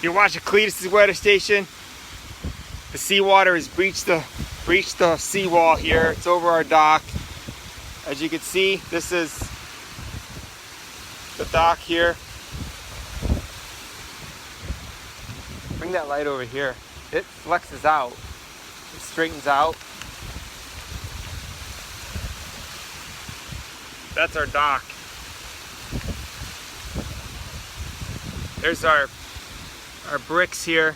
You're watching Cletus's weather station. The seawater has breached the seawall here. It's over our dock. As you can see, this is the dock here. Bring that light over here. It flexes out. It straightens out. That's our dock. There's our bricks here.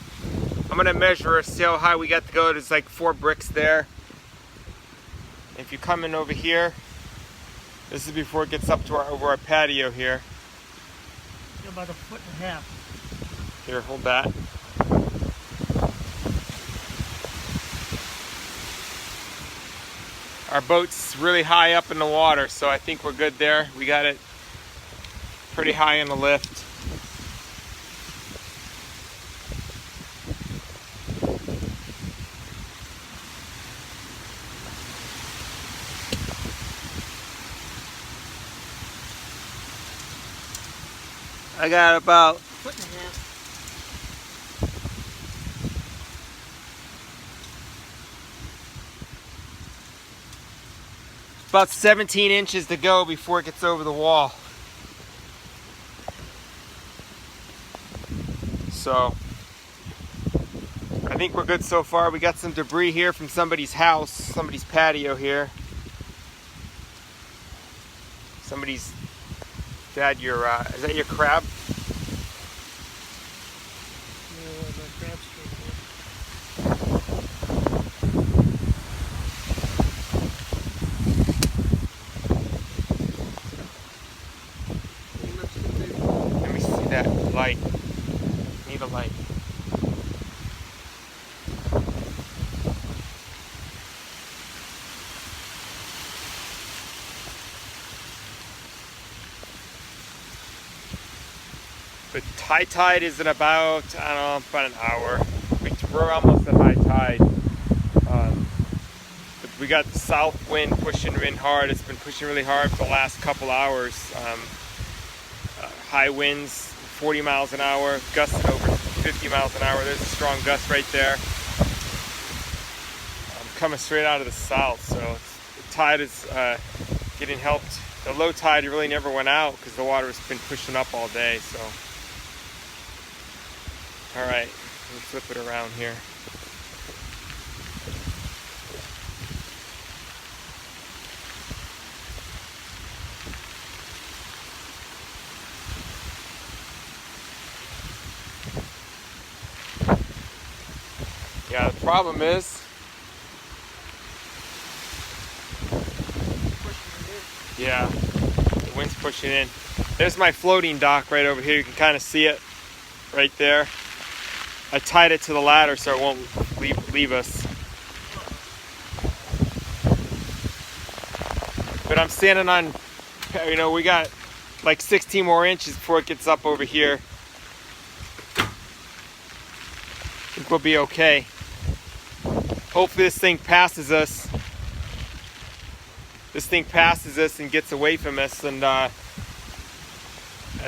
I'm gonna measure us, see how high we got to go. There's like 4 bricks there. If you come in over here, this is before it gets up to over our patio here. About 1.5 feet. Here, hold that. Our boat's really high up in the water, so I think we're good there. We got it pretty high in the lift. I got about 1.5 feet. about 17 inches to go before it gets over the wall. So I think we're good so far. We got some debris here from somebody's house, somebody's patio here. Somebody's, Dad, is that your crab? Yeah, the crab street here. Let me see that light. Need a light. The high tide is in about, I don't know, about an hour. We're almost at high tide. But we got the south wind pushing in hard. It's been pushing really hard for the last couple hours. High winds, 40 miles an hour, gusting over 50 miles an hour. There's a strong gust right there. Coming straight out of the south, so the tide is getting helped. The low tide really never went out because the water has been pushing up all day. So, all right, let me flip it around here. Yeah, the problem is, yeah, the wind's pushing in. There's my floating dock right over here. You can kind of see it right there. I tied it to the ladder so it won't leave us. But I'm standing on, we got like 16 more inches before it gets up over here. I think we'll be okay. Hopefully this thing passes us. This thing passes us and gets away from us, and as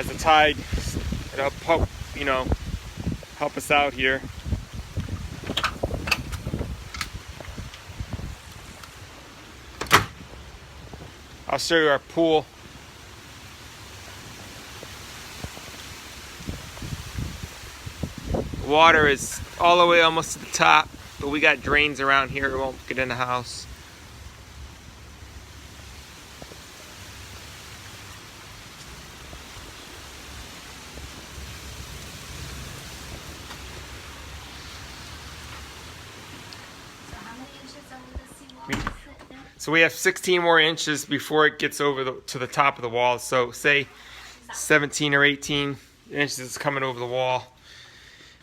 the tide, it'll help, help us out here. I'll show you our pool. Water is all the way almost to the top, but we got drains around here. It won't get in the house. So we have 16 more inches before it gets over to the top of the wall. So say 17 or 18 inches is coming over the wall.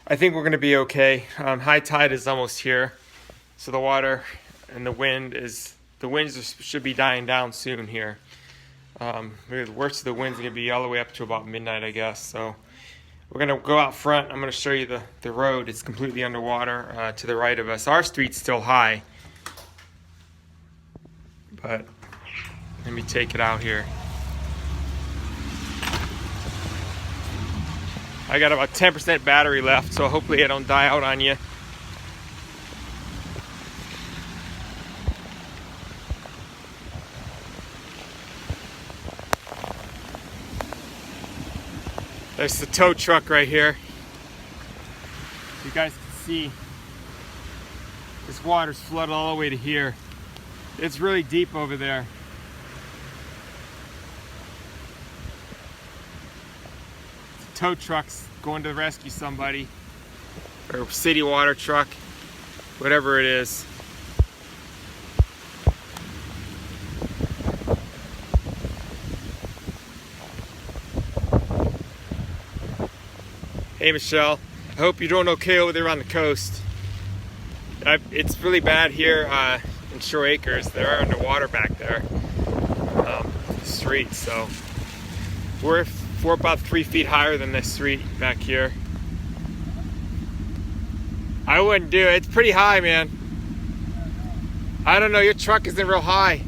I think we're going to be okay. High tide is almost here. So the water and the winds should be dying down soon here. The worst of the wind's going to be all the way up to about midnight, I guess. So we're going to go out front. I'm going to show you the road. It's completely underwater to the right of us. Our street's still high. But let me take it out here. I got about 10% battery left, so hopefully I don't die out on you. There's the tow truck right here. You guys can see this water's flooded all the way to here. It's really deep over there. The tow truck's going to rescue somebody, or city water truck, whatever it is. Hey Michelle, I hope you're doing okay over there on the coast. It's really bad here in Shore Acres. They're underwater back there, the street. So we're about 3 feet higher than this street back here. I wouldn't do it. It's pretty high, man. I don't know. Your truck isn't real high.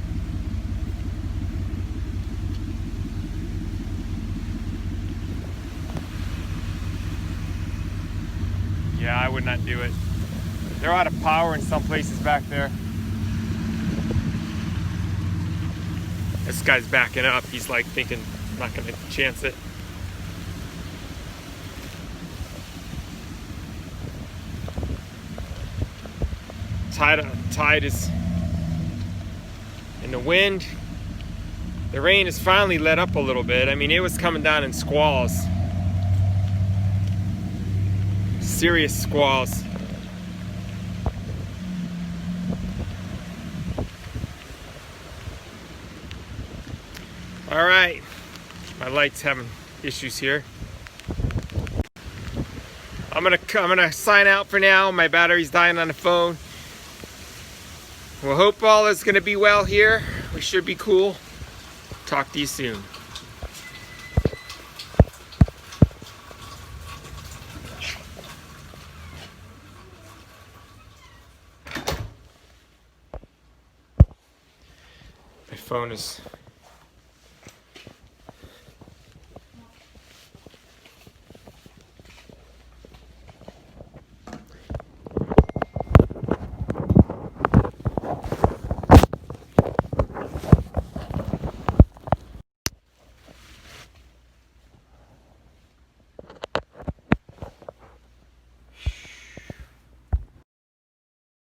Yeah, I would not do it. They're out of power in some places back there. This guy's backing up. He's like thinking, I'm not gonna chance it. Tide is in the wind. The rain has finally let up a little bit. I mean, it was coming down in squalls. Serious squalls. All right, my light's having issues here. I'm gonna sign out for now. My battery's dying on the phone. We'll hope all is gonna be well here. We should be cool. Talk to you soon. My phone is